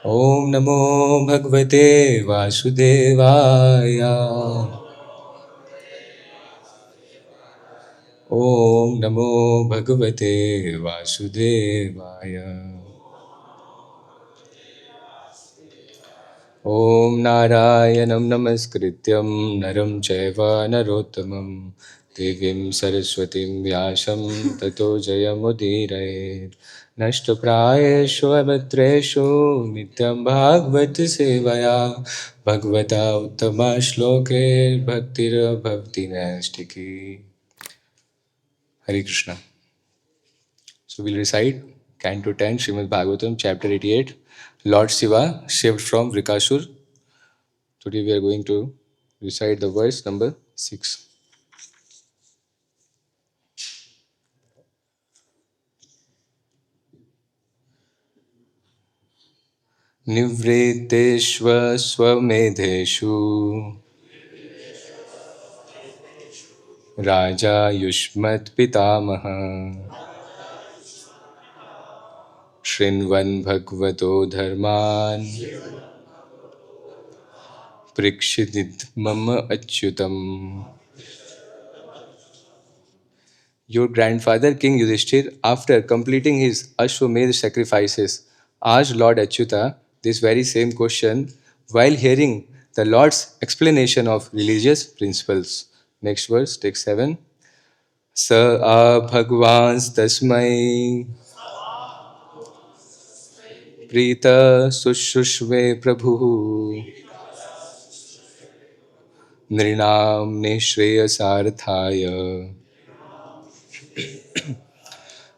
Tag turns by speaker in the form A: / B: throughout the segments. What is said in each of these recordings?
A: Om Namo Bhagavate Vasudevaya. Om Namo Bhagavate Vasudevaya. Om Narayanam Namaskrityam Naram Chaiva Narottamam Devim Saraswatim Vyasam Tato Jayamudire Nashtaprayeshu Abhatreshu Nityam Bhagavad Sevaya Bhagavata Uttama Shloke Bhaktira Bhavti Nastiki. Hare Krishna. So we'll recite Canto 10, Srimad Bhagavatam, Chapter 88, Lord Shiva, saved from Vrikasur. Today we are going to recite the verse number 6. Nivreteshva swamedheshu Raja Yushmat Pitamaha Shrinvan Bhagavato Dharman Prikshidit Mama Achyutam. Your grandfather King Yudhishthir, after completing his Ashwamedh sacrifices, asked Lord Achyuta this very same question while hearing the Lord's explanation of religious principles. Next verse, take 7. Sa a bhagvans tasmai prita sushushve prabhu nrinam nishreyasarthaya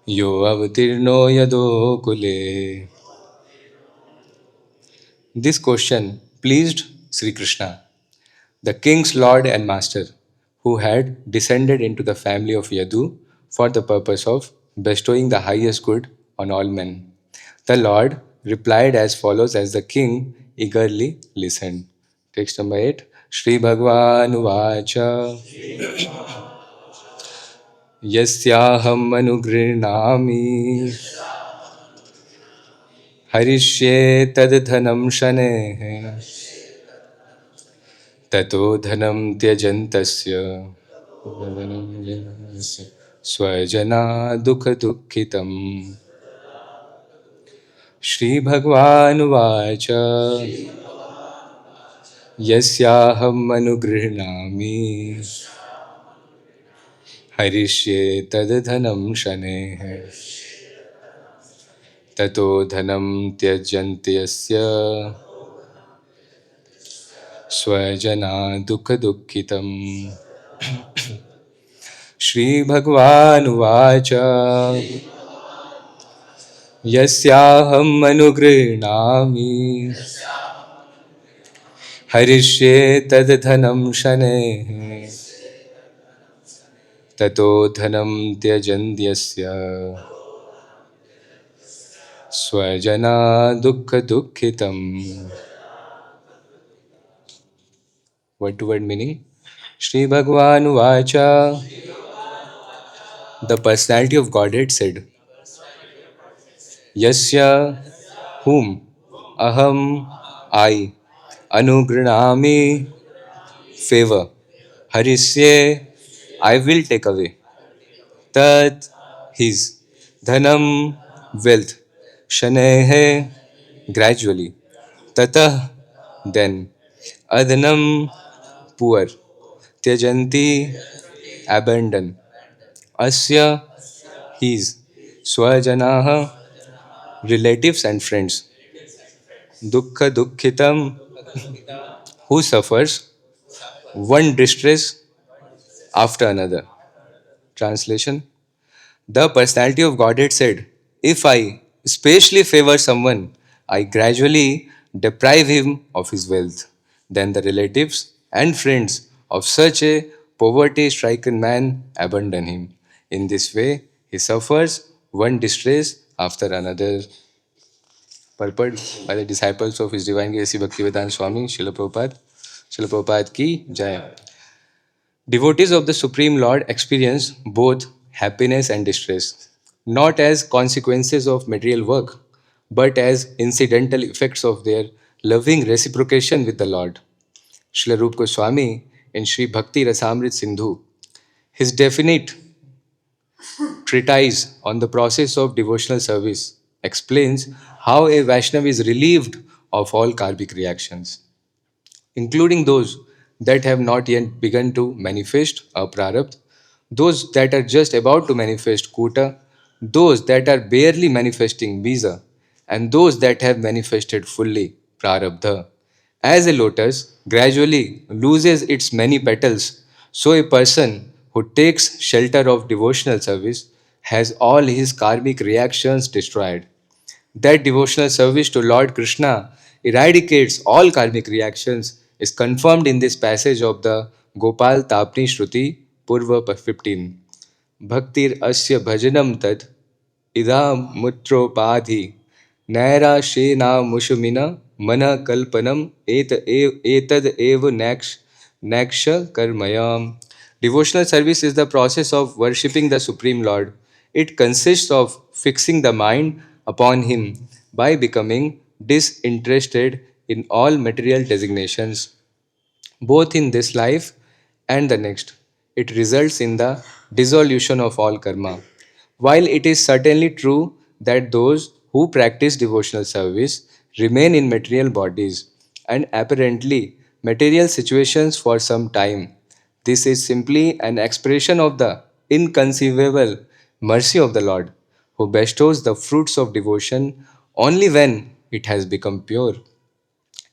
A: yo avatirno yado kule. This question pleased Sri Krishna, the king's lord and master, who had descended into the family of Yadu for the purpose of bestowing the highest good on all men. The Lord replied as follows as the king eagerly listened. Text number 8. Shri Bhagwan Vacha Yasyaham Anugrinami Harishye Taddhanam Shanehe Tato Dhanam Tyajantasya Swajana Dukha Dukhitam. Shri Bhagwan Vacha Yasyaham Anugrihnami Harishye Tadadhanam Shanehe Tato Dhanam Tyajantyasya Swajana Dukha Dukhitam. Shri Bhagwan Vacha Yasyaham Anugrihnami Harishye Tadadhanam Shanehe Tato Dhanam Tyajantyasya Swajana Dukha Dukhitam. Word to word meaning. Shri Bhagwan Vacha. The personality of Godhead said, Yasya, whom, Aham, I, Anugranami, favor, Harisye, I will take away, Tat, his, Dhanam, wealth, Shanehe, gradually, Tata, then, Adhanam, poor, Tyajanti, abandon, Asya, his, Swajanaha, relatives and friends, Dukkha Dukkhitam, who suffers one distress after another. Translation. The personality of Godhead said, if I specially favor someone, I gradually deprive him of his wealth. Then the relatives and friends of such a poverty stricken man abandon him. In this way, he suffers one distress after another. Purport by the disciples of His Divine Grace Bhaktivedanta Swami, Srila Prabhupada. Srila Prabhupada ki Jai. Devotees of the Supreme Lord experience both happiness and distress, not as consequences of material work, but as incidental effects of their loving reciprocation with the Lord. Srila Rupa Goswami in Sri Bhakti Rasamrit Sindhu, his definite treatise on the process of devotional service, explains how a Vaishnava is relieved of all karmic reactions, including those that have not yet begun to manifest a prarabdha, those that are just about to manifest kuta, those that are barely manifesting bija, and those that have manifested fully prarabdha. As a lotus gradually loses its many petals, so a person who takes shelter of devotional service has all his karmic reactions destroyed. That devotional service to Lord Krishna eradicates all karmic reactions is confirmed in this passage of the Gopal Tapni Shruti Purva 15. Bhaktir asya bhajanam tad idha mutropadhi naira shena mushumina mana kalpanam etad eva naksha karmayam. Devotional service is the process of worshipping the Supreme Lord. It consists of fixing the mind upon Him by becoming disinterested in all material designations both in this life and the next. It results in the dissolution of all karma. While it is certainly true that those who practice devotional service remain in material bodies and apparently material situations for some time, this is simply an expression of the inconceivable mercy of the Lord, who bestows the fruits of devotion only when it has become pure.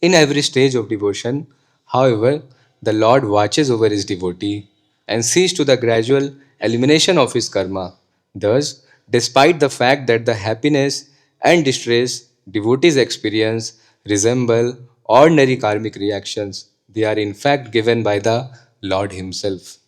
A: In every stage of devotion, however, the Lord watches over his devotee and sees to the gradual elimination of his karma. Thus, despite the fact that the happiness and distress devotees experience resemble ordinary karmic reactions, they are in fact given by the Lord Himself.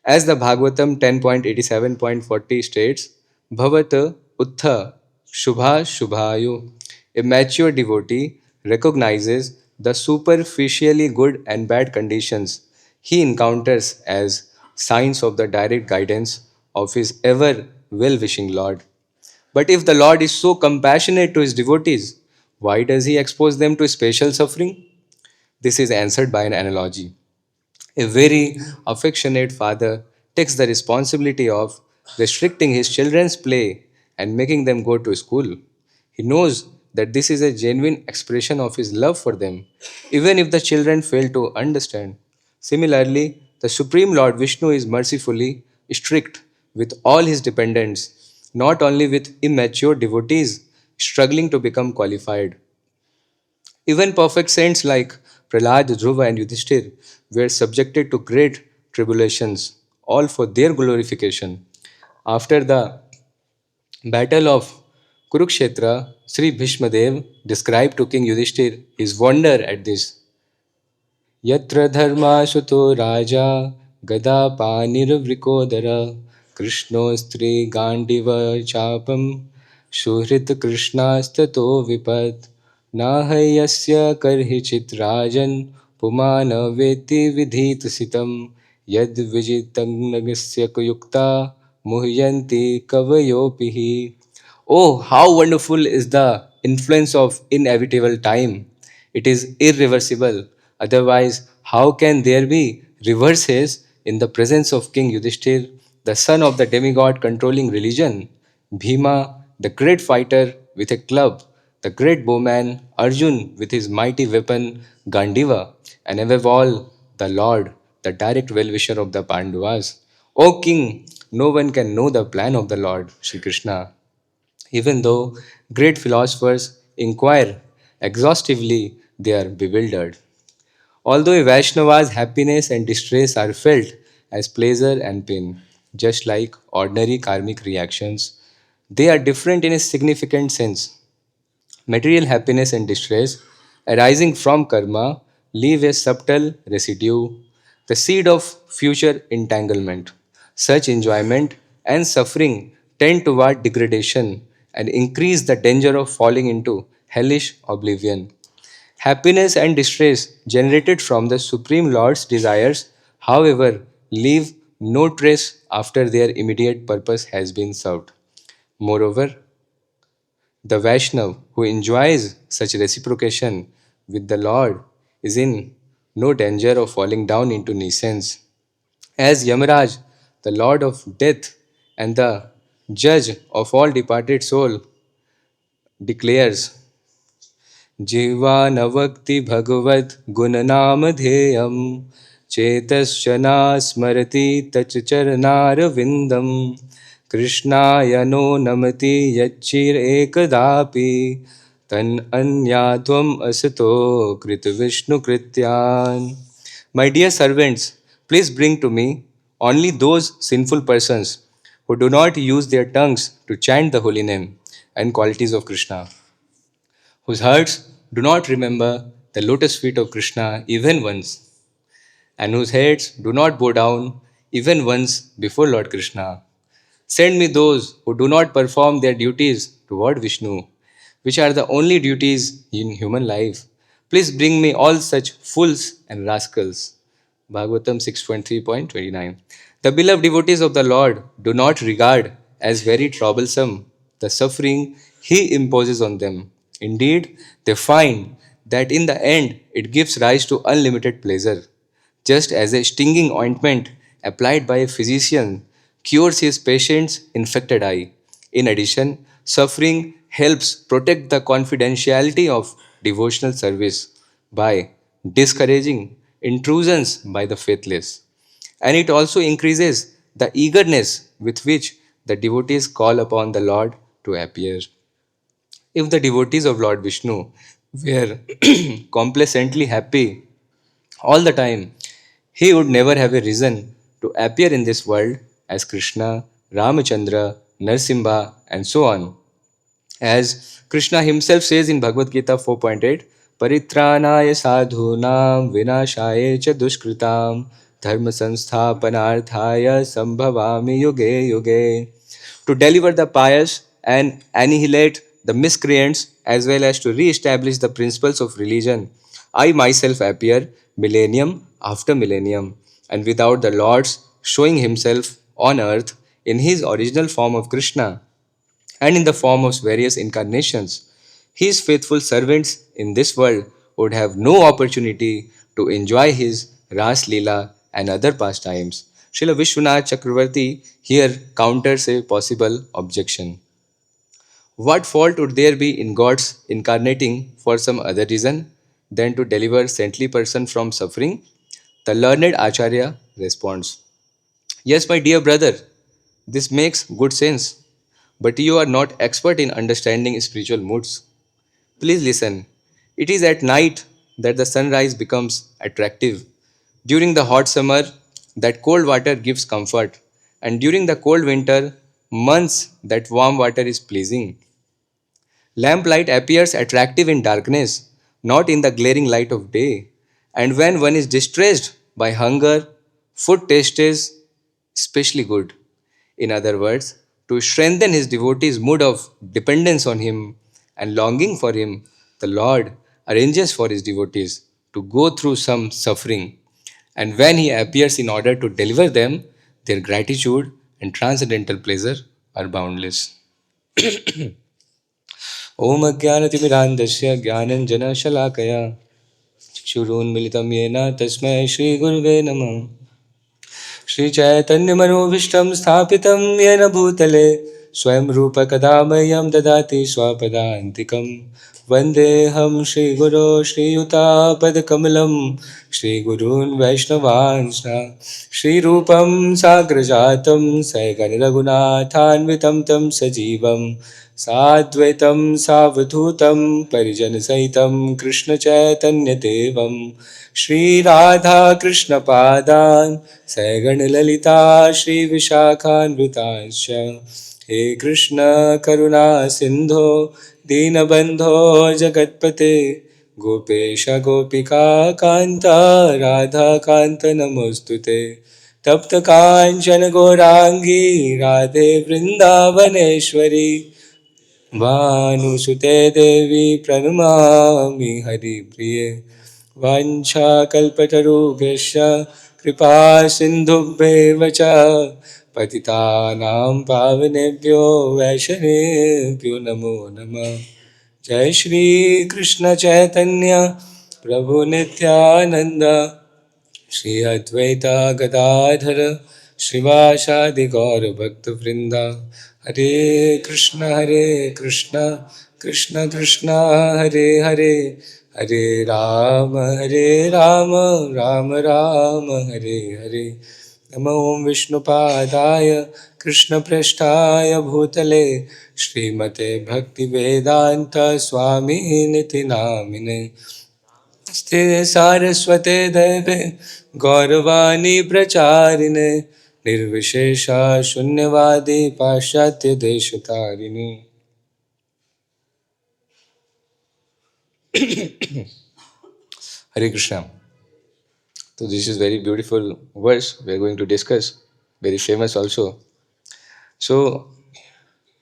A: As the Bhagavatam 10.87.40 states, Bhavata Uttha Shubha Shubhayu. A mature devotee recognizes the superficially good and bad conditions he encounters as signs of the direct guidance of his ever well wishing Lord. But if the Lord is so compassionate to his devotees, why does he expose them to special suffering? This is answered by an analogy. A very affectionate father takes the responsibility of restricting his children's play and making them go to school. He knows that this is a genuine expression of his love for them, even if the children fail to understand. Similarly, the Supreme Lord Vishnu is mercifully strict with all his dependents, not only with immature devotees struggling to become qualified. Even perfect saints like Prahlad, Dhruva, and Yudhishthir were subjected to great tribulations, all for their glorification. After the battle of Kurukshetra, Sri Bhishmadev described to King Yudhishthir his wonder at this. Yatra dharma shuto raja gada panirvrikodara Krishnostri gandiva chapam shuhrit krishnastato vipat nahayasya karhichit rajan pumana veti vidhit sitam yad vijitagnagasya yukta muhyanti kavayopihi. Oh, how wonderful is the influence of inevitable time! It is irreversible. Otherwise, how can there be reverses in the presence of King Yudhishthir, the son of the demigod controlling religion? Bhima, the great fighter with a club, the great bowman, Arjun with his mighty weapon Gandiva, and above all, the Lord, the direct well-wisher of the Pandavas. O King, no one can know the plan of the Lord, Shri Krishna. Even though great philosophers inquire exhaustively, they are bewildered. Although a Vaishnava's happiness and distress are felt as pleasure and pain, just like ordinary karmic reactions, they are different in a significant sense. Material happiness and distress arising from karma leave a subtle residue, the seed of future entanglement. Such enjoyment and suffering tend toward degradation and increase the danger of falling into hellish oblivion. Happiness and distress generated from the Supreme Lord's desires, however, leave no trace after their immediate purpose has been served. Moreover, The Vaishnav who enjoys such reciprocation with the Lord is in no danger of falling down into nescience. As Yamaraj, the Lord of death and the judge of all departed soul, declares, जीवानवक्ति भगवत गुणनामधेयं चेतश्चना स्मरति तच चरणारविन्दं कृष्णाय no नमति यच्चिरेकदापि तन् अन्यात्वम् असतो कृतविष्णुकृत्यान्. My dear servants, please bring to me only those sinful persons who do not use their tongues to chant the holy name and qualities of Krishna, whose hearts do not remember the lotus feet of Krishna even once, and whose heads do not bow down even once before Lord Krishna. Send me those who do not perform their duties toward Vishnu, which are the only duties in human life. Please bring me all such fools and rascals. Bhagavatam 6.3.29. The beloved devotees of the Lord do not regard as very troublesome the suffering He imposes on them. Indeed, they find that in the end it gives rise to unlimited pleasure. Just as a stinging ointment applied by a physician cures his patient's infected eye. In addition, suffering helps protect the confidentiality of devotional service by discouraging intrusions by the faithless. And it also increases the eagerness with which the devotees call upon the Lord to appear. If the devotees of Lord Vishnu were complacently happy all the time, he would never have a reason to appear in this world as Krishna, Ramachandra, Narsimha, and so on. As Krishna himself says in Bhagavad-Gita 4.8, Paritranaya sadhunam vinashaya cha dushkritam dharma sansthapanarthaya sambhavami yuge yuge. To deliver the pious and annihilate the miscreants as well as to re-establish the principles of religion, I myself appear millennium after millennium, and without the Lord's showing himself on earth in his original form of Krishna and in the form of various incarnations, his faithful servants in this world would have no opportunity to enjoy his Ras Leela and other pastimes. Srila Vishwanath Chakravarti here counters a possible objection. What fault would there be in God's incarnating for some other reason than to deliver saintly person from suffering? The learned Acharya responds, Yes, my dear brother, this makes good sense, but you are not expert in understanding spiritual moods. Please listen. It is at night that the sunrise becomes attractive. During the hot summer, that cold water gives comfort, and during the cold winter months, that warm water is pleasing. Lamplight appears attractive in darkness, not in the glaring light of day. And when one is distressed by hunger, food tastes especially good. In other words, to strengthen his devotee's mood of dependence on him and longing for him, the Lord arranges for his devotees to go through some suffering. And when he appears in order to deliver them, their gratitude and transcendental pleasure are boundless. ॐ अज्ञानतिमिरान्धस्य ज्ञानञ्जनशलाकया चक्षुरुन्मिलितं येन तस्मै श्रीगुरुवे नमः श्रीचैतन्यमनोभीष्टं स्थापितं येन भूतले स्वयं रूपकदा मह्यं ददाति स्वपदान्तिकं वन्देऽहं श्रीगुरो श्रीयुतापदकमलं श्रीगुरून् वैष्णवांश्च श्रीरूपं साग्रजातं सैकनिरघुनाथान्वितं तं सजीवं साद्वैतं सावधूतं परिजनसहितं कृष्णचैतन्यदेवं श्रीराधाकृष्णपादान् सैगणललिता श्रीविशाखान्वितांश्च हे कृष्ण करुणा सिन्धो दीनबन्धो जगत्पते गोपेश गोपिका कान्ता राधाकान्त नमोऽस्तु ते तप्त काञ्चन गौराङ्गी राधे वृन्दावनेश्वरी भानुसुते देवी प्रणमामि हरिप्रिये वाञ्छाकल्पतरुभ्यश्च कृपा सिन्धुभ्येव च पतितानां पावनेभ्यो वैष्णवेभ्यो नमो नमः। जय श्री कृष्ण चैतन्य प्रभु नित्यानंद, श्री अद्वैता गदाधर श्रीवासादि गौर भक्त वृंदा। हरे कृष्ण कृष्ण कृष्ण हरे हरे, हरे राम राम राम हरे हरे। नमो ओं विष्णुपादाय कृष्णप्रेष्ठाय भूतले श्रीमते भक्तिवेदांत स्वामी निति नामिने। स्ते सारस्वते देवे गौरवाणी प्रचारिणे, निर्विशेषा शून्यवादी पाश्चात्य देशतारिणी। Hare Krishna. So this is very beautiful verse we are going to discuss, very famous also. So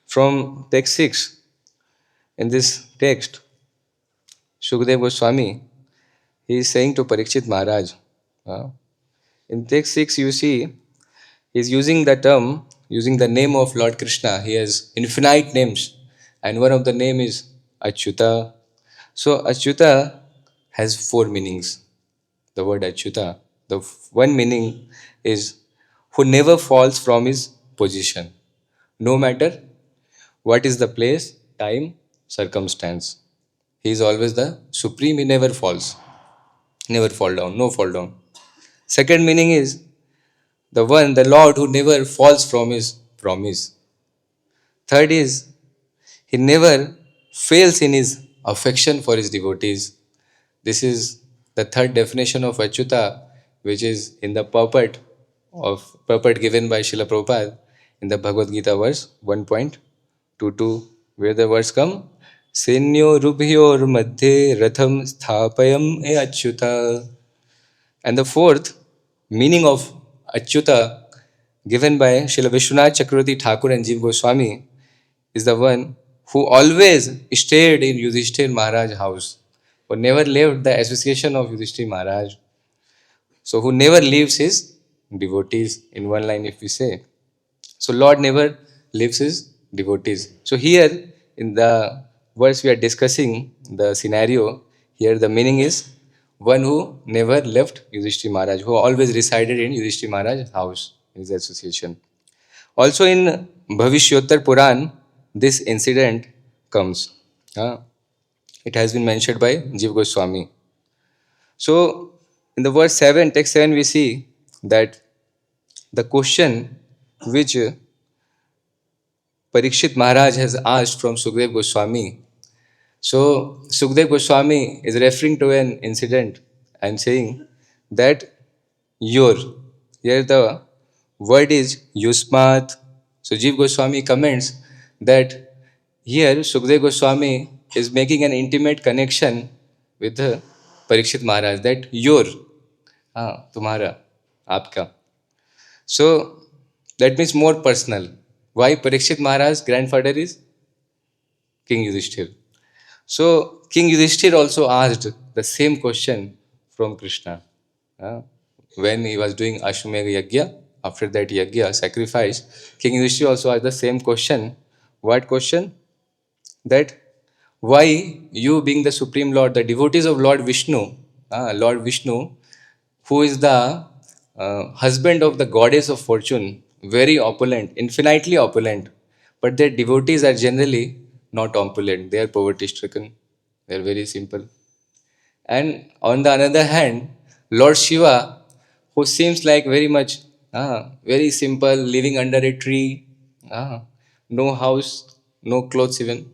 A: from text 6, in this text, Shukdev Goswami, he is saying to Parikshit Maharaj, uh, in text 6 you see, he is using the term, using the name of Lord Krishna. He has infinite names, and one of the name is Achyuta. So Achyuta has four meanings. The word Achyuta, the one meaning is who never falls from his position, no matter what is the place, time, circumstance. He is always the supreme, he never falls, never fall down, no fall down. Second meaning is the one, the Lord who never falls from his promise. Third is he never fails in his affection for his devotees. This is the third definition of Achyuta, which is in the purport given by Srila Prabhupada in the Bhagavad-Gita verse 1.22, where the words come, Senyo rubhyor madhye ratham sthapayam e Achyuta. And the fourth meaning of Achyuta given by Srila Vishwanath Chakravarti Thakur and Jiva Goswami is the one who always stayed in Yudhishthir Maharaj's house, who never left the association of Yudhishthir Maharaj. So who never leaves his devotees, in one line if we say. So Lord never leaves his devotees. So here in the verse we are discussing the scenario, here the meaning is one who never left Yudhishthir Maharaj, who always resided in Yudhishthir Maharaj's house, in his association. Also in Bhavishyotter Puran, this incident comes. It has been mentioned by Jiva Goswami. So in the verse 7, text 7, we see that the question which Parikshit Maharaj has asked from Sukdev Goswami. So Sukdev Goswami is referring to an incident and saying that your, here the word is yusmat. So Jiva Goswami comments that here Sukdev Goswami is making an intimate connection with Parikshit Maharaj, that your, तुम्हारा, आपका. So that means more personal. Why Parikshit Maharaj's grandfather is King Yudhishthir. So King Yudhishthir also asked the same question from Krishna. When he was doing Ashwamedha Yajna, after that Yajna, sacrifice, King Yudhishthir also asked the same question. What question? That why you being the Supreme Lord, the devotees of Lord Vishnu, who is the husband of the goddess of fortune, very opulent, infinitely opulent, but their devotees are generally not opulent, they are poverty stricken, they are very simple. And on the other hand, Lord Shiva, who seems like very much, very simple, living under a tree, no house, no clothes even.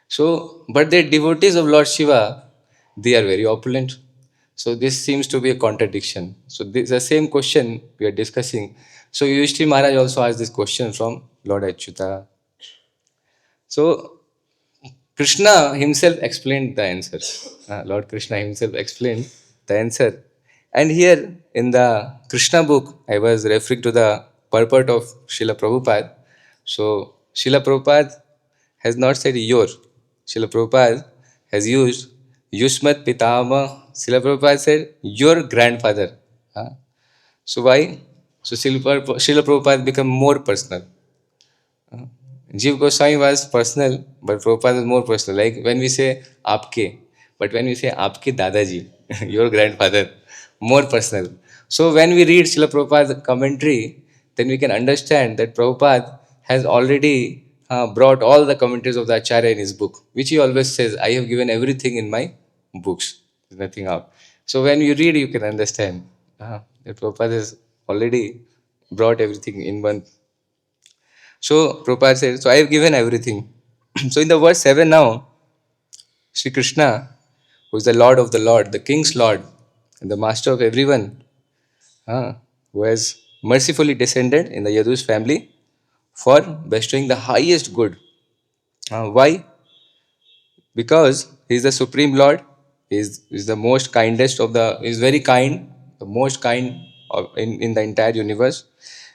A: So, but the devotees of Lord Shiva, they are very opulent. So this seems to be a contradiction. So this is the same question we are discussing. So Yudhishthira Maharaj also asked this question from Lord Achyuta. So Krishna himself explained the answer. Lord Krishna himself explained the answer. And here in the Krishna book, I was referring to the purport of Srila Prabhupada. So Srila Prabhupada has not said your. Srila Prabhupada has used Yushmat Pitama. Srila Prabhupada said your grandfather. Huh? So why? So Srila Prabhupada become more personal. Jiv Goswami was personal, but Prabhupada was more personal. Like when we say aapke, but when we say aapke dadaji, your grandfather, more personal. So when we read Srila Prabhupada's commentary, then we can understand that Prabhupada has already brought all the commentaries of the Acharya in his book, which he always says, I have given everything in my books, nothing out. So when you read, you can understand that Prabhupada has already brought everything in one. So Prabhupada said, so I have given everything. So in the verse 7 now, Sri Krishna, who is the Lord of the Lord, the King's Lord, and the Master of everyone, who has mercifully descended in the Yadu's family for bestowing the highest good. Why? Because he is the Supreme Lord, he is the most kindest of the, he is very kind, the most kind in the entire universe.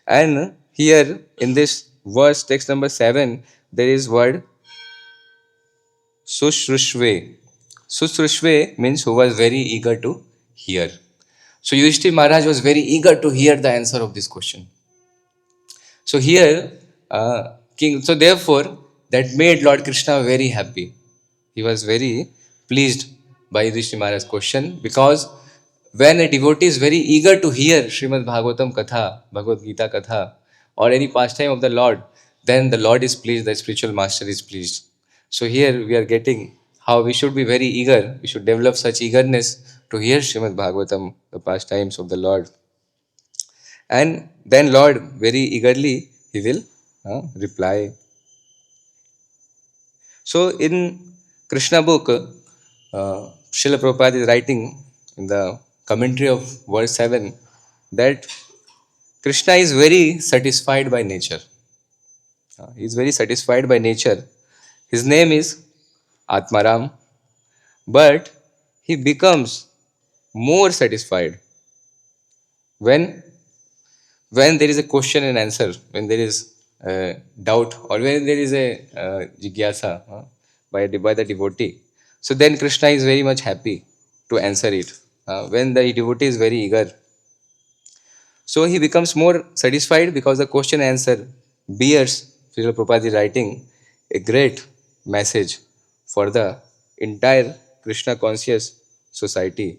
A: And here in this verse, text number 7, there is word Sushrushve. Sushrushve means who was very eager to hear. So Yudhishthir Maharaj was very eager to hear the answer of this question. So here, so therefore, that made Lord Krishna very happy. He was very pleased by Yudhishthir Maharaj's question, because when a devotee is very eager to hear Srimad Bhagavatam Katha, Bhagavad-Gita Katha, or any pastime of the Lord, then the Lord is pleased, the spiritual master is pleased. So here we are getting how we should be very eager, we should develop such eagerness to hear Srimad Bhagavatam, the pastimes of the Lord. And then Lord very eagerly he will reply. So in Krishna book, Srila Prabhupada is writing in the commentary of verse 7 that Krishna is very satisfied by nature. He is very satisfied by nature. His name is Atmaram, but he becomes more satisfied when there is a question and answer, when there is doubt, or when there is a jigyasa by the devotee. So then Krishna is very much happy to answer it. When the devotee is very eager, so he becomes more satisfied because the question and answer bears, Srila Prabhupada is writing, a great message for the entire Krishna conscious society.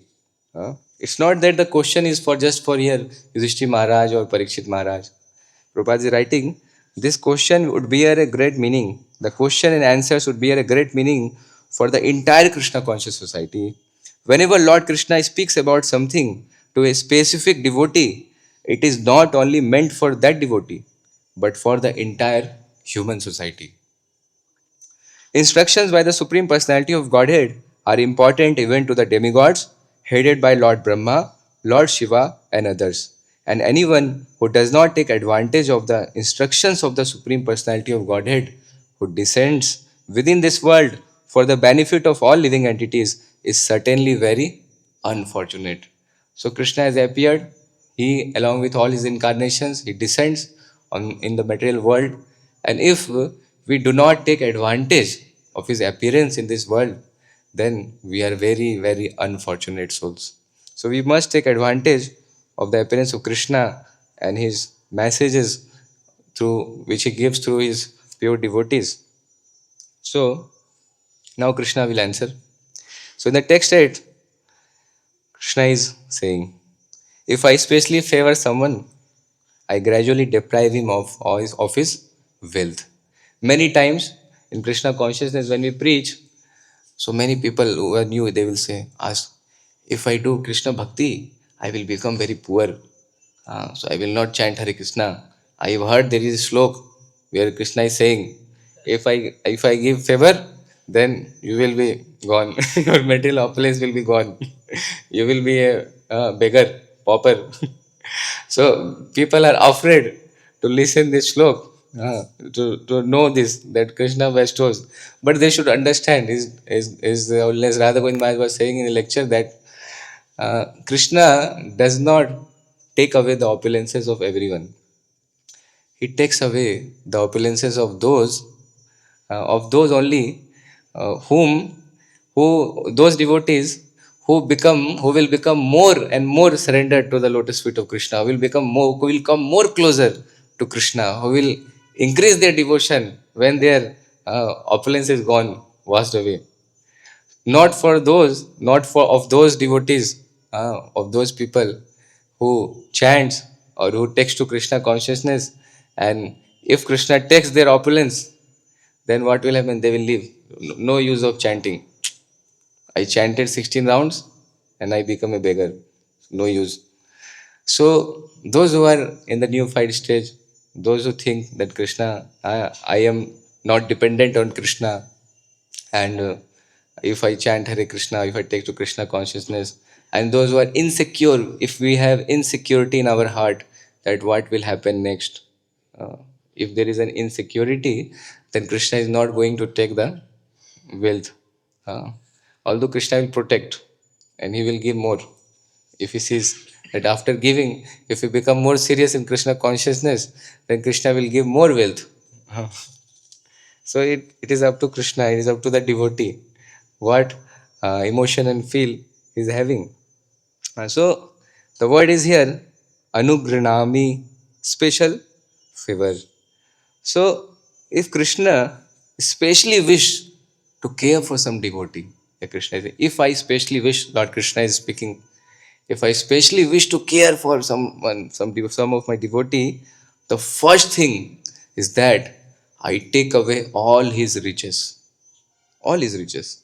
A: It's not that the question is for just for here Yudhishthir Maharaj or Parikshit Maharaj. Prabhupada is writing, this question would bear a great meaning. The question and answers would bear a great meaning for the entire Krishna conscious society. Whenever Lord Krishna speaks about something to a specific devotee, it is not only meant for that devotee, but for the entire human society. Instructions by the Supreme Personality of Godhead are important even to the demigods headed by Lord Brahma, Lord Shiva, and others. And anyone who does not take advantage of the instructions of the Supreme Personality of Godhead, who descends within this world for the benefit of all living entities, is certainly very unfortunate. So Krishna has appeared. He, along with all his incarnations, he descends in the material world. And if we do not take advantage of his appearance in this world, then we are very, very unfortunate souls. So we must take advantage of the appearance of Krishna and his messages through which he gives through his pure devotees. So now Krishna will answer. So in the text 8, Krishna is saying, if I especially favor someone, I gradually deprive him of his wealth. Many times in Krishna consciousness, when we preach, so many people who are new, they will say, ask, if I do Krishna Bhakti, I will become very poor. So I will not chant Hare Krishna. I have heard there is a slok where Krishna is saying, if I give favor, then you will be gone. Your material opulence will be gone. You will be a beggar, pauper. So people are afraid to listen this slok, to know this, that Krishna bestows. But they should understand, as Radha Govind Maharaj was saying in a lecture, that Krishna does not take away the opulences of everyone. He takes away the opulences of those only whom who those devotees who will become more and more surrendered to the lotus feet of Krishna, who will come more closer to Krishna, who will increase their devotion when their opulence is gone, washed away. Not for those, not for of those devotees, of those people who chants or who takes to Krishna consciousness, and if Krishna takes their opulence, then what will happen? They will leave. No use of chanting. I chanted 16 rounds and I become a beggar. No use. So, those who are in the neophyte stage, those who think that Krishna, I am not dependent on Krishna, and if I chant Hare Krishna, if I take to Krishna consciousness, and those who are insecure, if we have insecurity in our heart, that what will happen next? Uh, if there is an insecurity, then Krishna is not going to take the wealth. Uh, Although Krishna will protect and he will give more. If he sees that after giving, if we become more serious in Krishna consciousness, then Krishna will give more wealth. So it is up to Krishna, it is up to the devotee what emotion and feel he is having. So the word is here, anugranami, special favor. So if Krishna especially wish to care for some devotee, Krishna is, if I specially wish, Lord Krishna is speaking, if I specially wish to care for someone, some of my devotee, the first thing is that I take away all his riches. All his riches.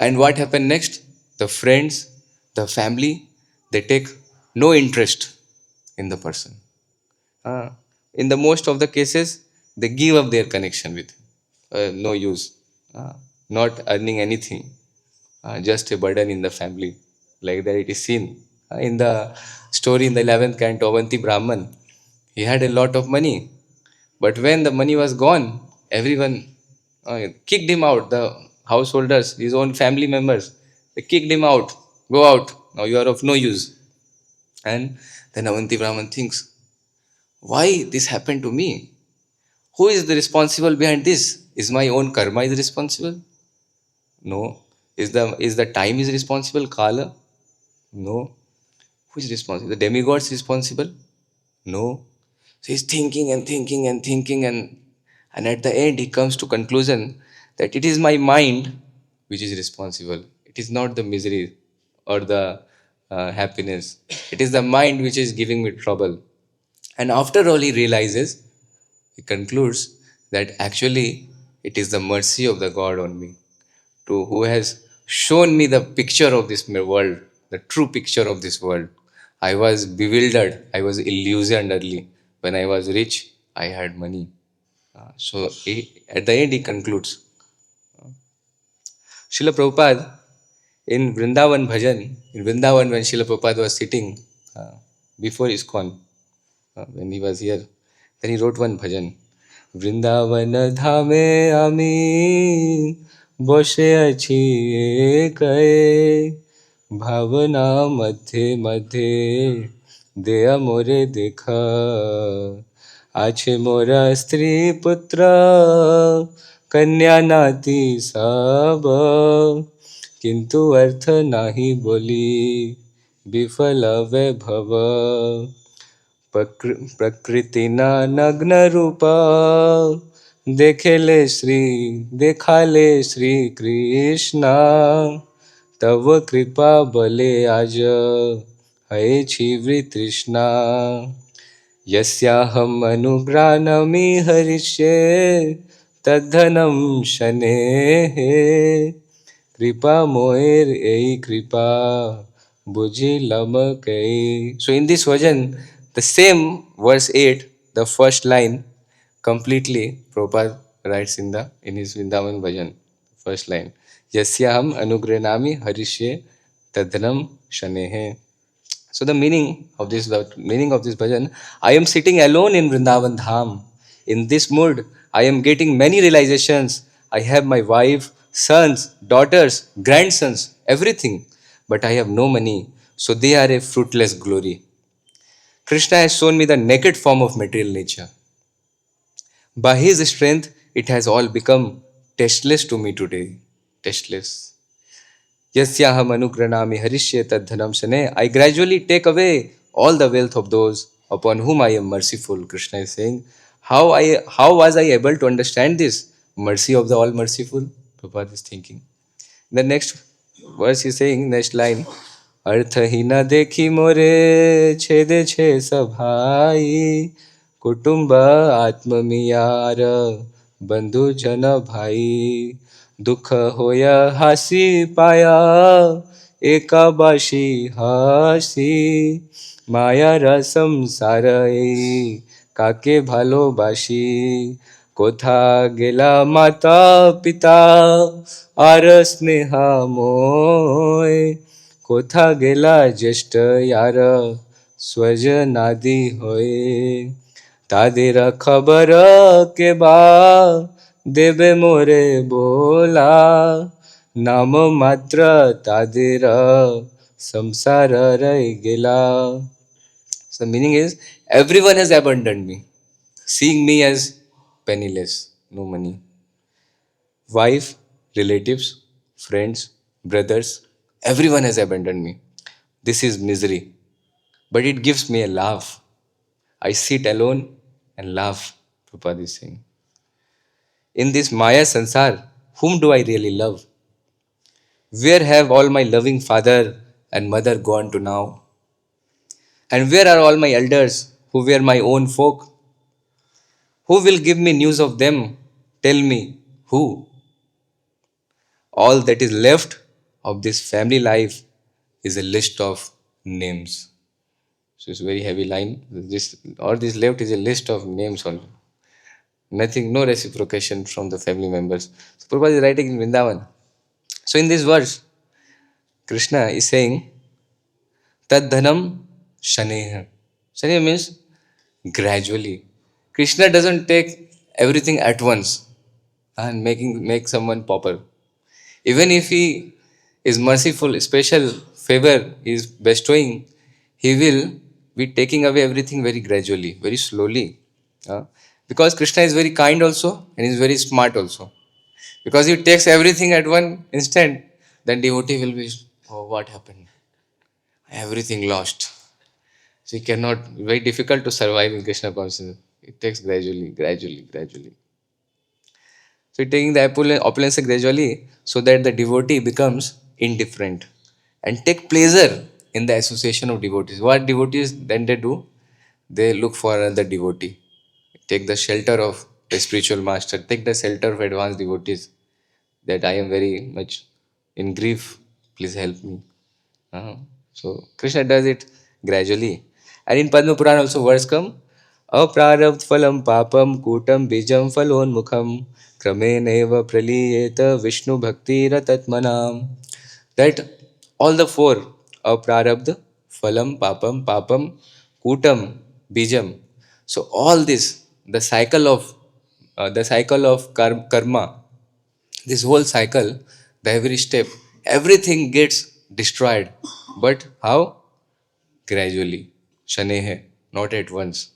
A: And what happened next? The friends, the family, they take no interest in the person. Uh, in the most of the cases, they give up their connection with him. No use. Uh, Not earning anything. Just a burden in the family. Like that it is seen. In the story in the 11th canto, Avanti Brahman, he had a lot of money. But when the money was gone, everyone kicked him out. The householders, his own family members, they kicked him out. Go out. Now you are of no use. And then Avanti Brahman thinks, why this happened to me? Who is the responsible behind this? Is my own karma is responsible? No. Is the time is responsible? Kala? No. Who is responsible? The demigods responsible? No. So he's thinking and thinking and thinking, and at the end he comes to conclusion that it is my mind which is responsible. It is not the misery or the happiness. It is the mind which is giving me trouble. And after all, he realizes, he concludes that actually it is the mercy of the God on me, to who has shown me the picture of this world, the true picture of this world. I was bewildered, I was illusioned early. When I was rich, I had money. At the end, he concludes. Srila Prabhupada in Vrindavan Bhajan, in Vrindavan, when Srila Prabhupada was sitting before ISKCON, when he was here, then he wrote one bhajan. Vrindavan ধামে আমি বসে আছি একাই ভাবনা মধ্যে মধ্যে দেয়া মোরে দেখা আছে মোরা স্ত্রী পুত্র কন্যা নাতি সব কিন্তু অর্থ নাহি বলি বিফল বৈভব प्रकृति ना नग्न रूपा देखाले श्री कृष्णा तव कृपा बले आज है छिवृ तृष्णा यस्याहम अनुग्रानमि हरिष्ये तद्धनम शने कृपा मोएर ए कृपा बुझि लमकै. So in this version, the same verse 8, the first line, completely Prabhupada writes in his Vrindavan Bhajan, first line. Yasyaham anugranami harishye tadhanam shanehe. So the meaning of this bhajan, I am sitting alone in Vrindavan Dham. In this mood, I am getting many realizations. I have my wife, sons, daughters, grandsons, everything. But I have no money. So they are a fruitless glory. Krishna has shown me the naked form of material nature. By his strength, it has all become tasteless to me today. Tasteless. Yasyaham anukranami harishye tadhanam shane. I gradually take away all the wealth of those upon whom I am merciful. Krishna is saying, how was I able to understand this? Mercy of the all merciful. Prabhupada is thinking. The next verse is saying, next line, अर्थहीन देखी मोरे छेदे छे सभाई कुटुंब आत्ममियार बंधु जन भाई दुख होया हासी पाया एकाबाशी हासी मायार संसार काके भालोबाशी कोथा गेला माता पिता आर स्नेहामोय कोथा गेला ज्येष्ठ यार स्वजनादी होय तादेर खबर के बा देवे मोरे बोला नाम मात्र तादेर संसार रह गेला. So the meaning is everyone has abandoned me, seeing me as penniless, no money. Wife, relatives, friends, brothers, everyone has abandoned me. This is misery. But it gives me a laugh. I sit alone and laugh, Prabhupada is saying. In this Maya Sansar, whom do I really love? Where have all my loving father and mother gone to now? And where are all my elders who were my own folk? Who will give me news of them? Tell me, who? All that is left of this family life is a list of names. So it's a very heavy line. This left is a list of names only. Nothing, no reciprocation from the family members. So Prabhupada is writing in Vrindavan. So in this verse, Krishna is saying, Tad dhanam shaneha. Shaneha means gradually. Krishna doesn't take everything at once and make someone pauper. Even if he is merciful, special favor is bestowing, he will be taking away everything very gradually, very slowly. Because Krishna is very kind also and is very smart also. Because he takes everything at one instant, then devotee will be, oh, what happened? Everything lost. So he cannot, very difficult to survive in Krishna consciousness. It takes gradually, gradually, gradually. So taking the opulence gradually so that the devotee becomes indifferent and take pleasure in the association of devotees. What devotees then they do? They look for another devotee. Take the shelter of the spiritual master. Take the shelter of advanced devotees. That I am very much in grief. Please help me. Uh-huh. So Krishna does it gradually. And in Padma Purana also words come, Aprarabdh phalam papam kutam bijam phalonmukham krameneva praliyeta Vishnu bhakti ratatmanam. That all the four, Aprarabdh phalam papam kutam bijam. So all this, the cycle of karma, this whole cycle, the every step, everything gets destroyed. But how? Gradually. Shanehe, not at once.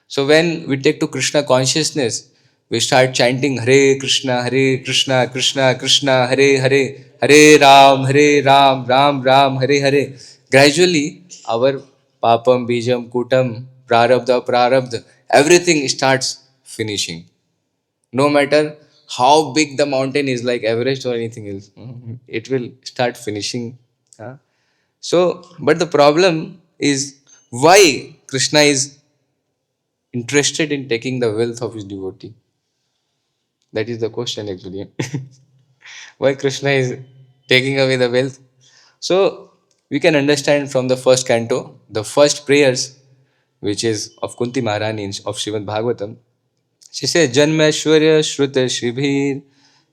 A: So when we take to Krishna consciousness, we start chanting Hare Krishna, Krishna Krishna, Hare Ram, Ram, Hare Hare. Gradually, our papam, bijam, kutam, prarabdha, everything starts finishing. No matter how big the mountain is, like Everest or anything else, it will start finishing. So, but the problem is why Krishna is interested in taking the wealth of his devotee. That is the question actually. Why Krishna is taking away the wealth? So, we can understand from the first canto, the first prayers, which is of Kunti Maharani of Srimad Bhagavatam. She says, Janmashwarya Shruta Shribhir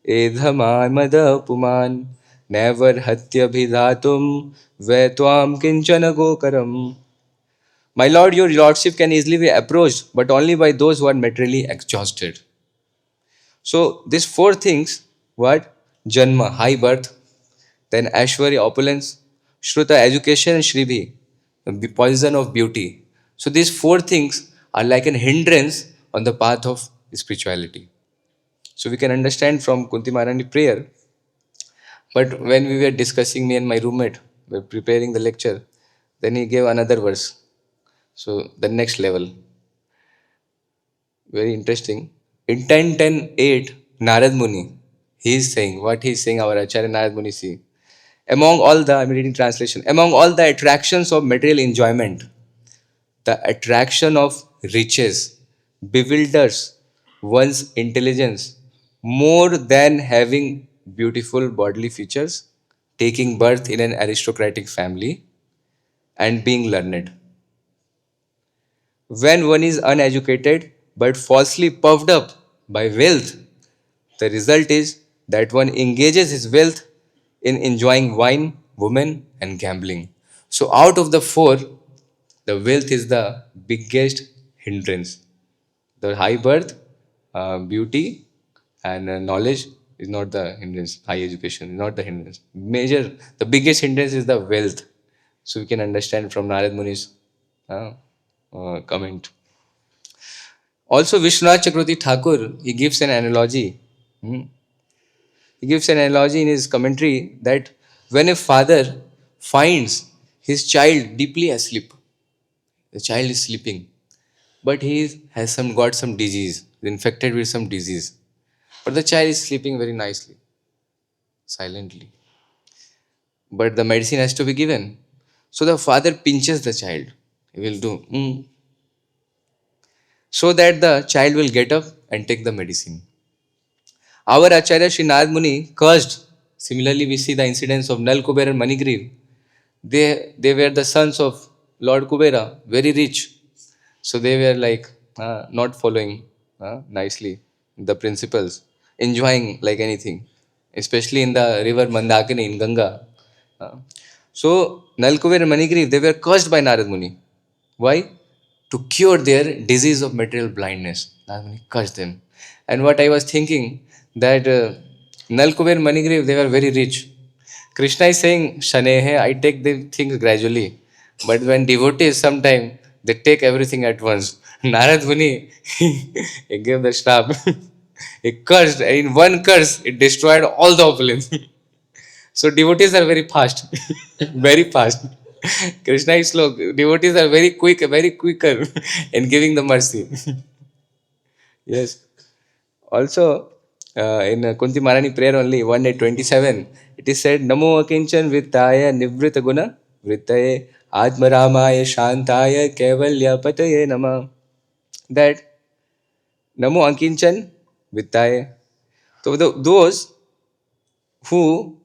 A: Edhaman Mada Puman Never Hatya Bhidhatum Vetwam Kinchana Gokaram. My Lord, your Lordship can easily be approached, but only by those who are materially exhausted. So, these four things, what? Janma, high birth, then Ashwarya, opulence, Shruta, education, and Shribhi, the poison of beauty. So, these four things are like an hindrance on the path of spirituality. So, we can understand from Kunti Maharani prayer But when we were discussing, me and my roommate were preparing the lecture, then he gave another verse. So the next level, very interesting. In 10:10:8, Narad Muni, he is saying, what he is saying, our Acharya Narad Muni, see, among all the, I'm reading translation, among all the attractions of material enjoyment, the attraction of riches bewilders one's intelligence more than having beautiful bodily features, taking birth in an aristocratic family, and being learned. When one is uneducated but falsely puffed up by wealth, the result is that one engages his wealth in enjoying wine, women, and gambling. So, out of the four, the wealth is the biggest hindrance. The high birth, beauty, and knowledge is not the hindrance. High education is not the hindrance. The biggest hindrance is the wealth. So, we can understand from Narad Muni's uh, comment. Also, Vishwanath Chakravarti Thakur, he gives an analogy. Hmm. He gives an analogy in his commentary that when a father finds his child deeply asleep, the child is sleeping, but has some got some disease, infected with some disease, but the child is sleeping very nicely, silently. But the medicine has to be given. So the father pinches the child. He will do so that the child will get up and take the medicine. Our Acharya Sri Narad Muni cursed. Similarly, we see the incidents of Nal Kuber and Manigriv. They were the sons of Lord Kubera, very rich. So they were like not following nicely the principles, enjoying like anything, especially in the river Mandakini in Ganga. Uh, so Nalkuver and Manigriv, they were cursed by Narad Muni. Why? To cure their disease of material blindness. Narad Muni cursed them. And what I was thinking that Nalkuver and Manigriv, they were very rich. Krishna is saying, Shanehe, I take the things gradually. But when devotees sometime they take everything at once. Narad Muni, he gave the shrap. He cursed, and in one curse, it destroyed all the opulence. So devotees are very fast, very fast. Krishna is slow. Devotees are very quick, very quicker in giving the mercy. Yes. Also, in Kunti Marani prayer only, 1:27, it is said, Namo Akinchan Vittaya Nivrita Guna Vrittaye Atmaramaya Shantaya Kevalya Pataye Nama. That Namo Akinchan Vittaya. So those who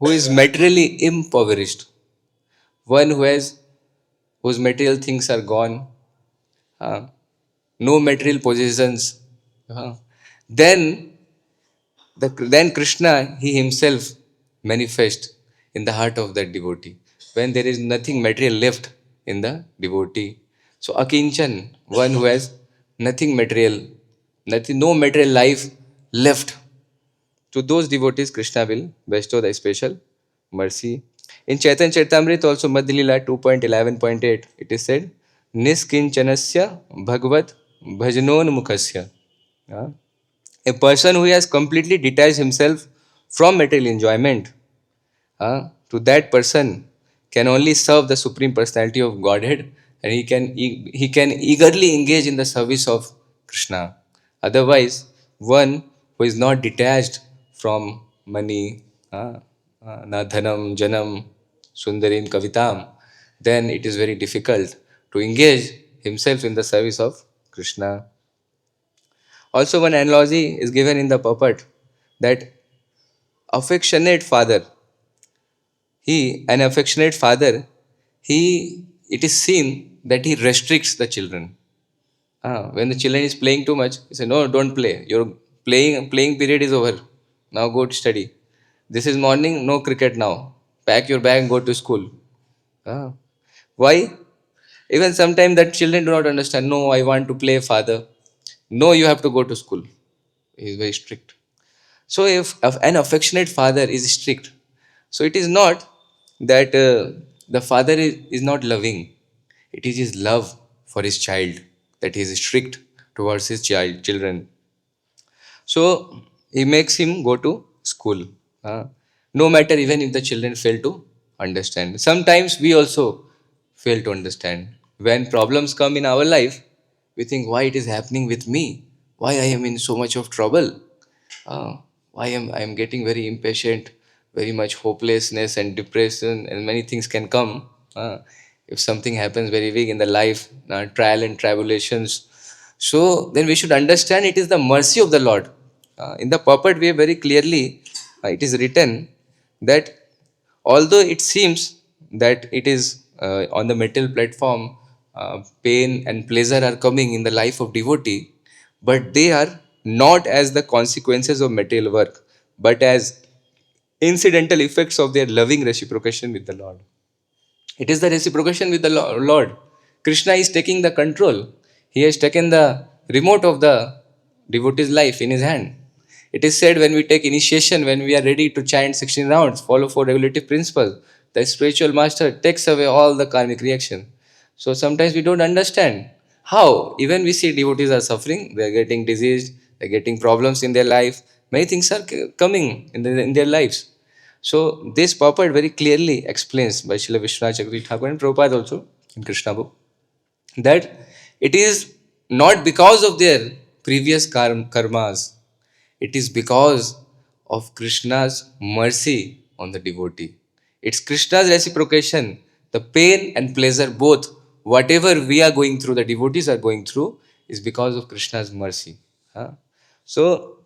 A: is materially impoverished, one whose material things are gone, uh, no material possessions, uh, then then Krishna, he himself manifest in the heart of that devotee. When there is nothing material left in the devotee. So Akinchan, one who has nothing material, nothing, no material life left. To those devotees, Krishna will bestow the special mercy. In Chaitanya Charitamrita, also Madhya Lila 2.11.8, it is said, Niskinchanasya Bhagavad Bhajanon Mukhasya. A person who has completely detached himself from material enjoyment, to that person can only serve the Supreme Personality of Godhead, and he can eagerly engage in the service of Krishna. Otherwise, one who is not detached from money, na dhanam janam sundarim kavitam, then it is very difficult to engage himself in the service of Krishna. Also, one analogy is given in the puppet that affectionate father, an affectionate father, it is seen that he restricts the children. When the children is playing too much, he says, no, don't play. Your playing period is over. Now go to study. This is morning, no cricket now. Pack your bag and go to school. Ah. Why? Even sometimes that children do not understand. No, I want to play, father. No, you have to go to school. He is very strict. So, if an affectionate father is strict, so it is not that the father is not loving. It is his love for his child that he is strict towards his children. So he makes him go to school. no matter even if the children fail to understand. Sometimes we also fail to understand. When problems come in our life, we think, why it is happening with me? Why I am in so much of trouble? uh, I am getting very impatient, very much hopelessness and depression, and many things can come. If something happens very big in the life, trial and tribulations, so then we should understand it is the mercy of the Lord. In the purport, we have very clearly it is written that although it seems that it is on the material platform, pain and pleasure are coming in the life of devotee, but they are not as the consequences of material work, but as incidental effects of their loving reciprocation with the Lord. It is the reciprocation with the Lord. Krishna is taking the control. He has taken the remote of the devotee's life in his hand. It is said when we take initiation, when we are ready to chant 16 rounds, follow 4 regulative principles, the spiritual master takes away all the karmic reaction. So sometimes we don't understand how. Even we see devotees are suffering, they are getting diseased, they are getting problems in their life. Many things are coming in their lives. So this purport very clearly explains by Srila Vishwanath Chakravarti Thakur and Prabhupada also in Krishna book that it is not because of their previous karmas, it is because of Krishna's mercy on the devotee. It's Krishna's reciprocation, the pain and pleasure both, whatever we are going through, the devotees are going through, is because of Krishna's mercy. Huh? So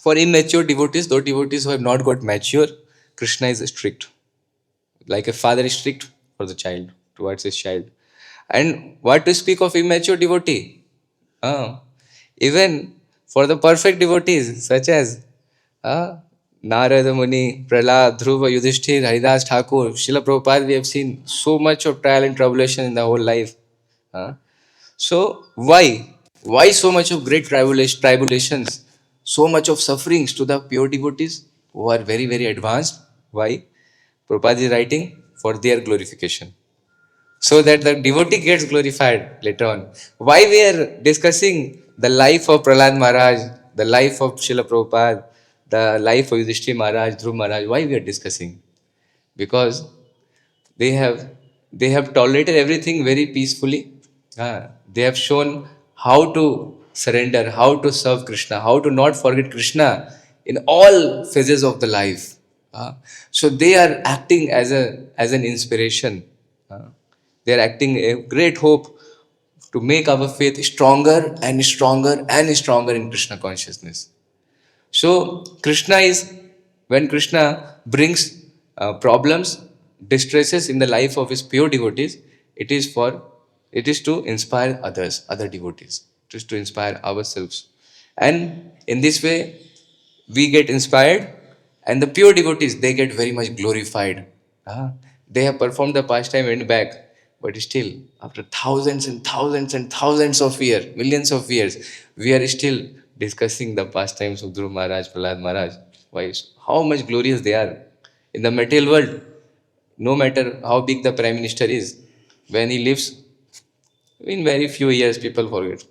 A: for immature devotees, those devotees who have not got mature, Krishna is strict. Like a father is strict for the child, towards his child. And what to speak of immature devotee? Ah, even for the perfect devotees, such as Narada Muni, Prahlad, Dhruva, Yudhishthir, Haridas Thakur, Srila Prabhupada, we have seen so much of trial and tribulation in the whole life. Ah, so why? Why so much of great tribulations? So much of sufferings to the pure devotees who are very, very advanced? Why? Prabhupada is writing for their glorification. So that the devotee gets glorified later on. Why we are discussing the life of Prahlad Maharaj, the life of Srila Prabhupada, the life of Yudhishthira Maharaj, Dhruv Maharaj, why we are discussing? Because they have they have tolerated everything very peacefully. They have shown how to surrender, how to serve Krishna, how to not forget Krishna in all phases of the life. So they are acting as an inspiration. They are acting a great hope to make our faith stronger and stronger and stronger in Krishna consciousness. So Krishna is, when Krishna brings problems, distresses in the life of his pure devotees, it is for, it is to inspire others, other devotees. It is to inspire ourselves, and in this way we get inspired, and the pure devotees, they get very much glorified. They have performed the pastime and back, but still after thousands and thousands and thousands of years, millions of years, we are still discussing the pastimes of Dhruv Maharaj, Prahlad Maharaj. Why? How much glorious they are in the material world. No matter how big the prime minister is, when he lives, in very few years people forget.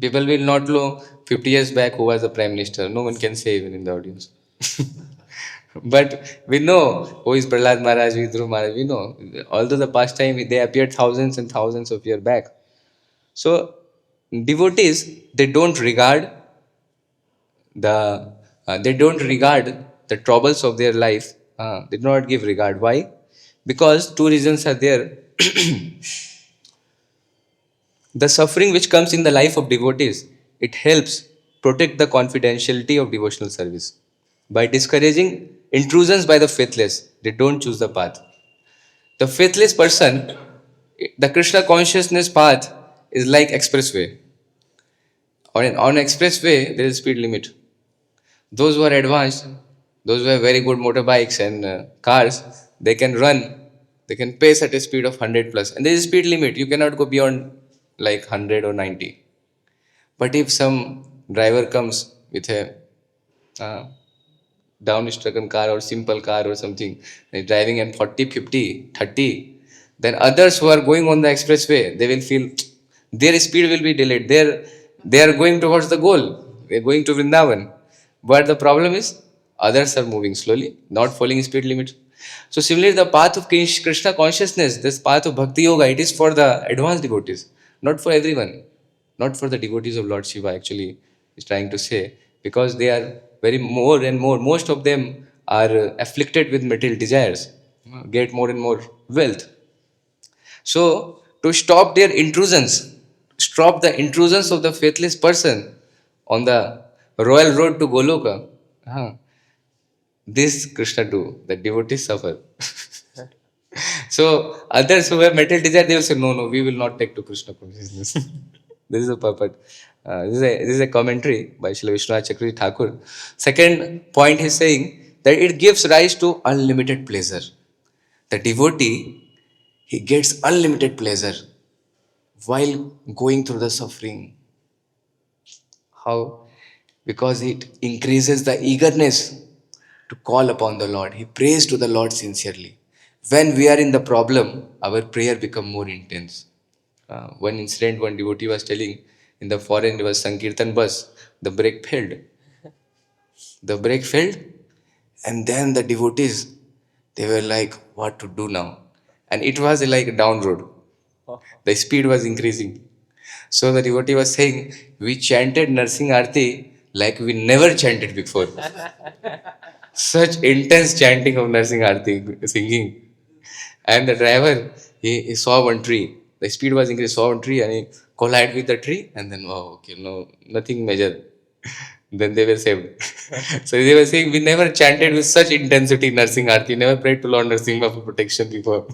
A: People will not know 50 years back who was the prime minister. No one can say even in the audience. But we know who is Prahlad Maharaj, who is Dhruv Maharaj. We know. Although the past time they appeared thousands and thousands of years back. So devotees, they don't regard they don't regard the troubles of their life. They do not give regard. Why? Because two reasons are there. The suffering which comes in the life of devotees, it helps protect the confidentiality of devotional service by discouraging intrusions by the faithless. They don't choose the path. The faithless person, the Krishna consciousness path is like expressway. On expressway, there is speed limit. Those who are advanced, those who have very good motorbikes and cars, they can run, they can pace at a speed of 100 plus. And there is a speed limit. You cannot go beyond like 100 or 90. But if some driver comes with a uh, down-stricken car or simple car or something, driving at 40, 50, 30, then others who are going on the expressway, they will feel their speed will be delayed. They are going towards the goal. They are going to Vrindavan. But the problem is, Others are moving slowly, not following speed limits. So similarly, the path of Krishna consciousness, this path of bhakti yoga, it is for the advanced devotees, not for everyone, not for the devotees of Lord Shiva. Actually, is trying to say, because they are very more and more. Most of them are afflicted with material desires, get more and more wealth. So, to stop their intrusions, stop the intrusions of the faithless person on the royal road to Goloka, this Krishna do, the devotees suffer. So, others who have material desire, they will say, no, no, we will not take to Krishna consciousness. This is a puppet. This is a commentary by Srila Vishwanath Chakravarti Thakur. Second point, he is saying that it gives rise to unlimited pleasure. The devotee, he gets unlimited pleasure while going through the suffering. How? Because it increases the eagerness to call upon the Lord. He prays to the Lord sincerely. When we are in the problem, our prayer becomes more intense. One incident, one devotee was telling, in the foreign, there was Sankirtan bus, the brake failed. The brake failed, and then the devotees, they were like, what to do now? And it was like a down road. The speed was increasing. So the devotee was saying, we chanted Narsing Arti like we never chanted before. Such intense chanting of Narsing Arti, singing. And the driver, he saw one tree. The speed was increased, saw one tree and he collided with the tree and then, wow, okay, no, nothing major. Then they were saved. So they were saying, we never chanted with such intensity Narsing Arti, never prayed to Lord Narsimha for protection before.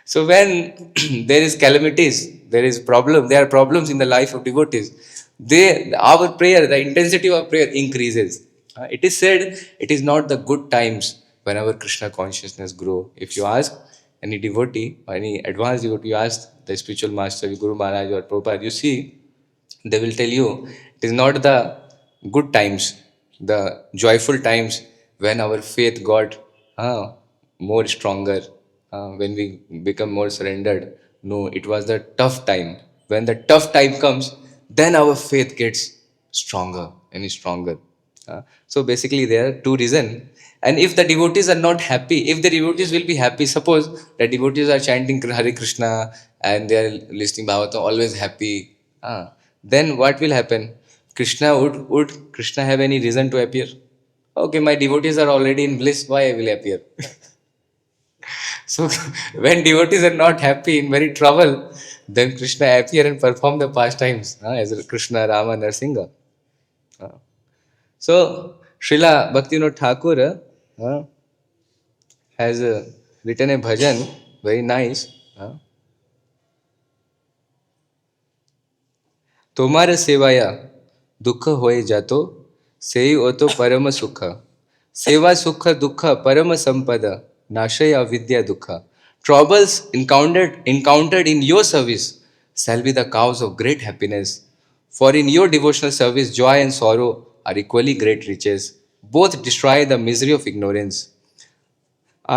A: So when there is calamities, there are problems in the life of devotees. Our prayer, the intensity of our prayer increases. It is said, it is not the good times when our Krishna consciousness grow. If you ask any devotee or any advanced devotee, you ask the spiritual master, Guru Maharaj or Prabhupada, you see, they will tell you it is not the good times, the joyful times when our faith got more stronger, when we become more surrendered. No, it was the tough time. When the tough time comes, then our faith gets stronger and stronger. So basically, there are two reasons. And if the devotees are not happy, if the devotees will be happy, suppose the devotees are chanting Hare Krishna and they are listening Bhagavatam, always happy, then what will happen? Would Krishna have any reason to appear? Okay, my devotees are already in bliss, why I will appear? So when devotees are not happy, in very trouble, then Krishna appear and perform the pastimes as Krishna, Rama, Narsinga. So Srila Bhaktivinoda Thakur has written a bhajan, very nice. তোমার সেবায়া দুঃখ হয়ে যেত সেই অত পরম সুখ সেবা সুখ দুঃখ পরম সম্পদ নাশয় avidya dukha. Troubles encountered in your service shall be the cause of great happiness. For in your devotional service, joy and sorrow are equally great riches. Both destroy the misery of ignorance.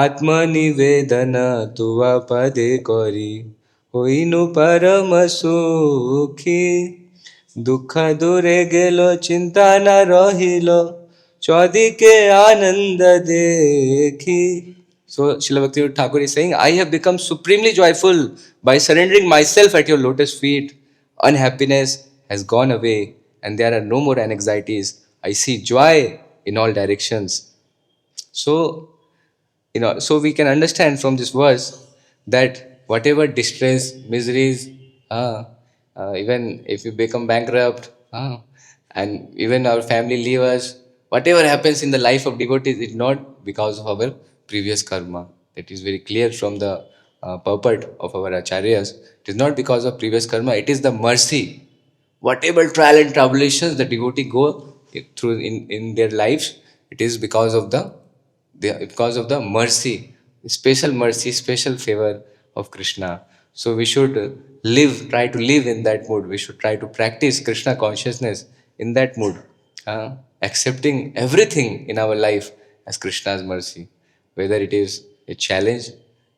A: আত্মনিবেদন তুয়া পদে করি হইনু পরম সুখী দুঃখ দূরে গেল চিন্তা না রহিল চদিকে আনন্দ দেখি. So Srila Bhaktivinoda Thakur is saying, I have become supremely joyful by surrendering myself at your lotus feet. Unhappiness has gone away and there are no more anxieties. I see joy in all directions. So so we can understand from this verse that whatever distress, miseries, even if we become bankrupt, and even our family leave us, whatever happens in the life of devotees is not because of our previous karma. That is very clear from the purport of our acharyas. It is not because of previous karma, it is the mercy. Whatever trial and tribulations the devotee go through in their lives, it is because of the mercy, special mercy, special favor of Krishna. So we should try to live in that mood. We should try to practice Krishna consciousness in that mood, accepting everything in our life as Krishna's mercy, whether it is a challenge,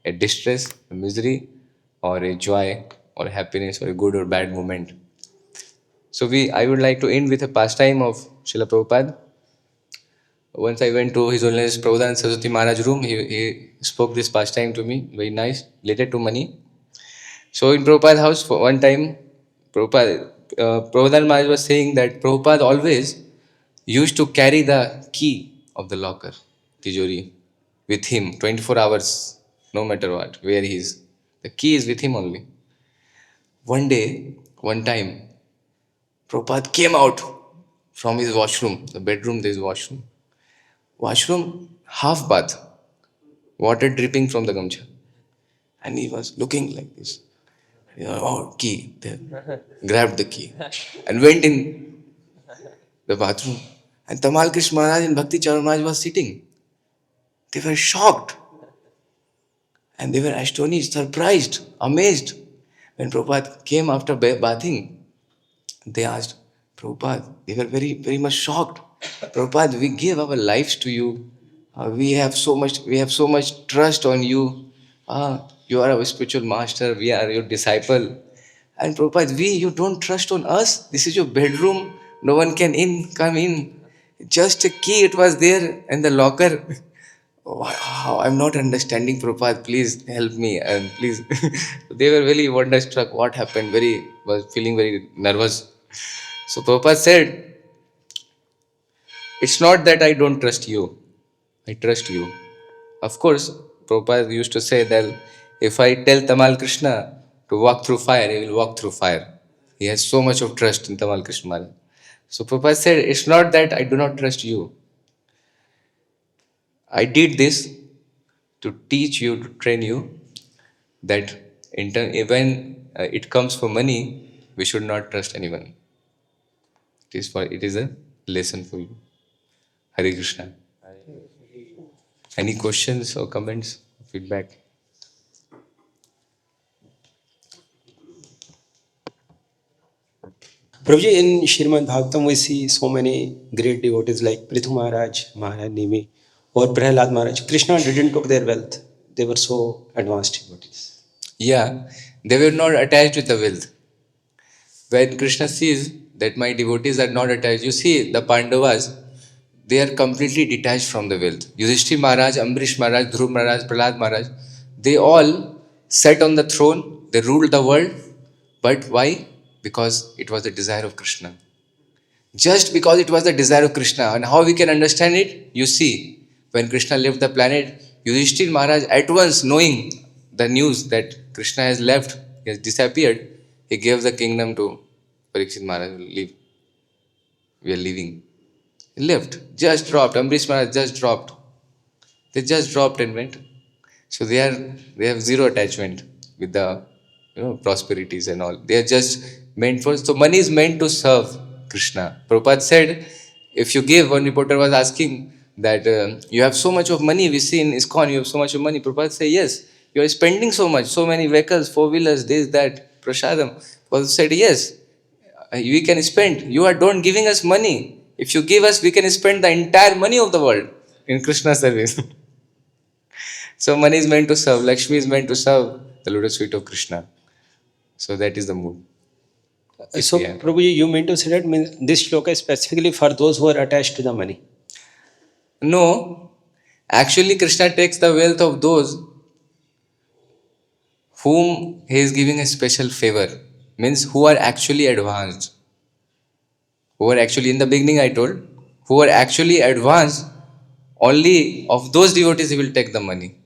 A: a distress, a misery, or a joy, or happiness, or a good or bad moment. So I would like to end with a pastime of Srila Prabhupada. Once I went to His Holiness Prabhupada Saraswati Maharaj room, he spoke this pastime to me, very nice, related to money. So in Prabhupada's house, for one time, Prabhupada Maharaj was saying that Prabhupada always used to carry the key of the locker, Tijori, with him 24 hours, no matter what, where he is. The key is with him only. One day, one time, Prabhupada came out from his washroom, the bedroom, there is washroom. Washroom, half bath, water dripping from the gamcha. And he was looking like this. Oh, key, there. Grabbed the key and went in the bathroom. And Tamal Krishna Maharaj and Bhakti Charan Maharaj was sitting. They were shocked. And they were astonished, surprised, amazed. When Prabhupada came after bathing, they asked, Prabhupada, they were very, very much shocked. Prabhupada, we gave our lives to you. We have so much trust on you. You are our spiritual master. We are your disciple. And Prabhupada, you don't trust on us. This is your bedroom. No one can come in. Just a key, it was there in the locker. Wow, I'm not understanding, Prabhupada. Please help me and please. They were really wonderstruck. What happened? Was feeling very nervous. So Prabhupada said, it's not that I don't trust you. I trust you. Of course, Prabhupada used to say that if I tell Tamal Krishna to walk through fire, he will walk through fire. He has so much of trust in Tamal Krishna Maharaj. So Prabhupada said, it's not that I do not trust you. I did this to teach you, to train you, that when it comes for money, we should not trust anyone. It is a lesson for you. Hare Krishna. Any questions or comments, feedback?
B: Prabhuji, in Srimad Bhagavatam, we see so many great devotees like Prithu Maharaj, Maharaj Nimi, or Prahlad Maharaj. Krishna didn't took their wealth. They were so advanced devotees.
A: Yeah, they were not attached with the wealth. When Krishna sees that my devotees are not attached, you see the Pandavas, they are completely detached from the wealth. Yudhishthir Maharaj, Ambrish Maharaj, Dhruv Maharaj, Prahlad Maharaj, they all sat on the throne, they ruled the world. But why? Because it was the desire of Krishna. Just because it was the desire of Krishna. And how we can understand it? You see, when Krishna left the planet, Yudhishthir Maharaj, at once knowing the news that Krishna has left, he has disappeared, he gave the kingdom to Parikshit Maharaj. Leave. We are leaving. He left, just dropped. Ambrish Maharaj just dropped. They just dropped and went. So they have zero attachment with the prosperities and all. They are just meant for, so money is meant to serve Krishna. Prabhupada said, if you give, one reporter was asking that you have so much of money, we see in ISKCON you have so much of money. Prabhupada said, yes, you are spending so much, so many vehicles, four-wheelers, this, that, prasadam. Prabhupada said, yes, we can spend. You are don't giving us money. If you give us, we can spend the entire money of the world in Krishna service. So money is meant to serve. Lakshmi is meant to serve the lotus feet of Krishna. So that is the mood.
B: So, Prabhuji, you mean to say that this shloka is specifically for those who are attached to the money?
A: No, actually Krishna takes the wealth of those whom he is giving a special favor. Means who are actually advanced. Who are actually, in the beginning I told, who are actually advanced, only of those devotees he will take the money.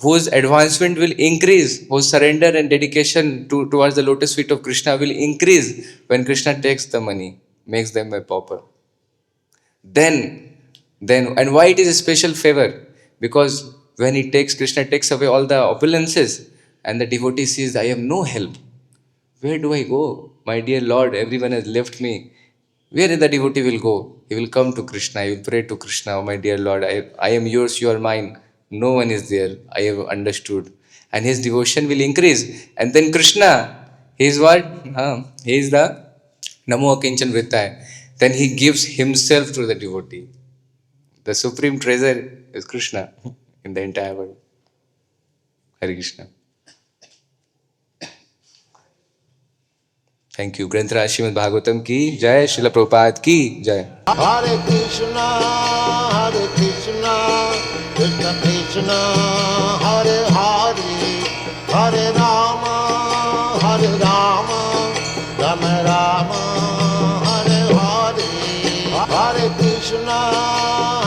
A: Whose advancement will increase, whose surrender and dedication towards the lotus feet of Krishna will increase when Krishna takes the money, makes them a pauper. Then, and why it is a special favor? Because when he takes, Krishna takes away all the opulences, and the devotee sees, I have no help. Where do I go? My dear Lord, everyone has left me. Where the devotee will go? He will come to Krishna, he will pray to Krishna, oh my dear Lord, I am yours, you are mine. No one is there. I have understood. And his devotion will increase. And then Krishna, he is what? He is the Namo Kinchan Vrittaya. Then he gives himself to the devotee. The supreme treasure is Krishna in the entire world. Hare Krishna. Thank you. Granthra Srimad Bhagavatam ki jai, Srila Prabhupada ki jai.
C: Hare Krishna, Krishna Krishna, Hare Hare, Hare Rama, Rama Rama, Hare Hare, Hare Krishna.